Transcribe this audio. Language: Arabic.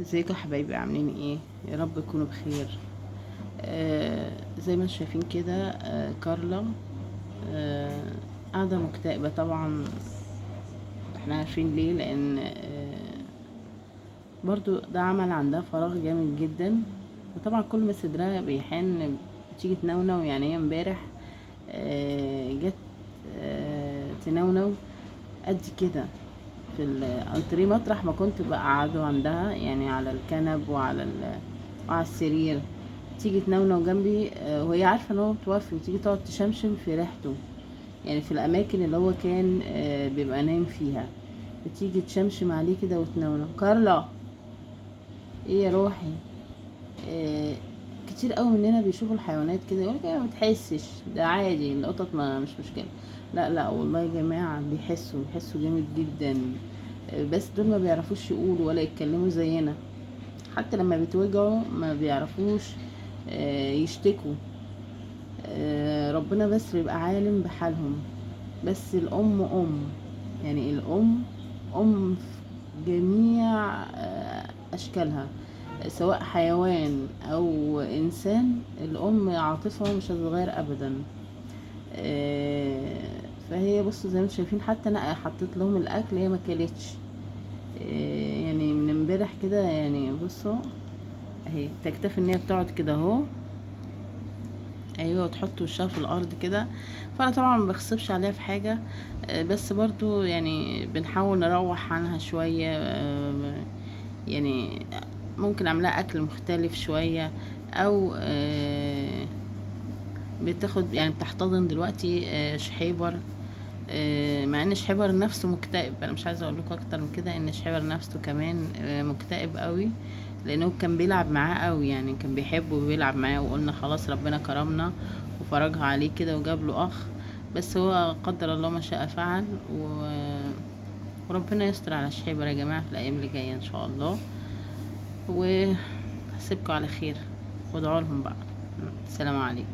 ازيكم يا حبايبي، عاملين ايه؟ يا رب تكونوا بخير. زي ما انتم شايفين كده، كارلا آه قاعدة مكتئبة طبعا. احنا عارفين ليه، لان برضو ده عمل عندها فراغ جامد جدا. وطبعا كل ما صدرها بيحن بتيجي تنونو. يعني هي امبارح جت تنونو قد كده في الانتريه، مطرح ما كنت بقعده عندها، يعني على الكنب وعلى السرير. تيجي تنونو جنبي، وهي عارفه ان هو متوفي، وتيجي تقعد تشمشم في ريحته، يعني في الاماكن اللي هو كان بيبقى نايم فيها. بتيجي تشمشم عليه كده وتنونو. كارلا، ايه يا روحي؟ آه، كتير قوي مننا بيشوفوا الحيوانات كده يقولك ما بتحسش، ده عادي، القطط ما مش مشكله. لا لا والله يا جماعه، بيحسوا جامد جدا. بس دول ما بيعرفوش يقولوا ولا يتكلموا زينا. حتى لما بيتوجعوا ما بيعرفوش يشتكوا. ربنا بس بيبقى عالم بحالهم. بس الأم، يعني الأم في جميع أشكالها، سواء حيوان أو إنسان. الأم عاطفة مش هتتغير أبدا. فهي بصوا زي ما انتم شايفين، حتى أنا حطيت لهم الأكل، هي ما كلتش. يعني من امبارح كده، يعني بصوا اهي تكتفي ان هي بتقعد كده اهو. ايوه، وتحط وشها في الارض كده. فانا طبعا ما بغصبش عليها في حاجه. بس برضو يعني بنحاول نروح عنها شويه. يعني ممكن اعملها اكل مختلف شويه، او بتاخد، يعني بتحتضن دلوقتي شحيبر. مع ان شحيبر نفسه مكتئب. انا مش عايزه اقول لكم اكتر من كده، ان شحيبر نفسه كمان مكتئب قوي، لانه كان بيلعب معاه قوي، يعني كان بيحبه وبيلعب معاه. وقلنا خلاص ربنا كرمنا وفرجها عليه كده وجاب له اخ. بس هو قدر الله ما شاء فعل. وربنا يستر على شحيبر يا جماعه في الايام اللي جايه ان شاء الله. وهسيبكم على خير، وادعوا لهم بقى. السلام عليكم.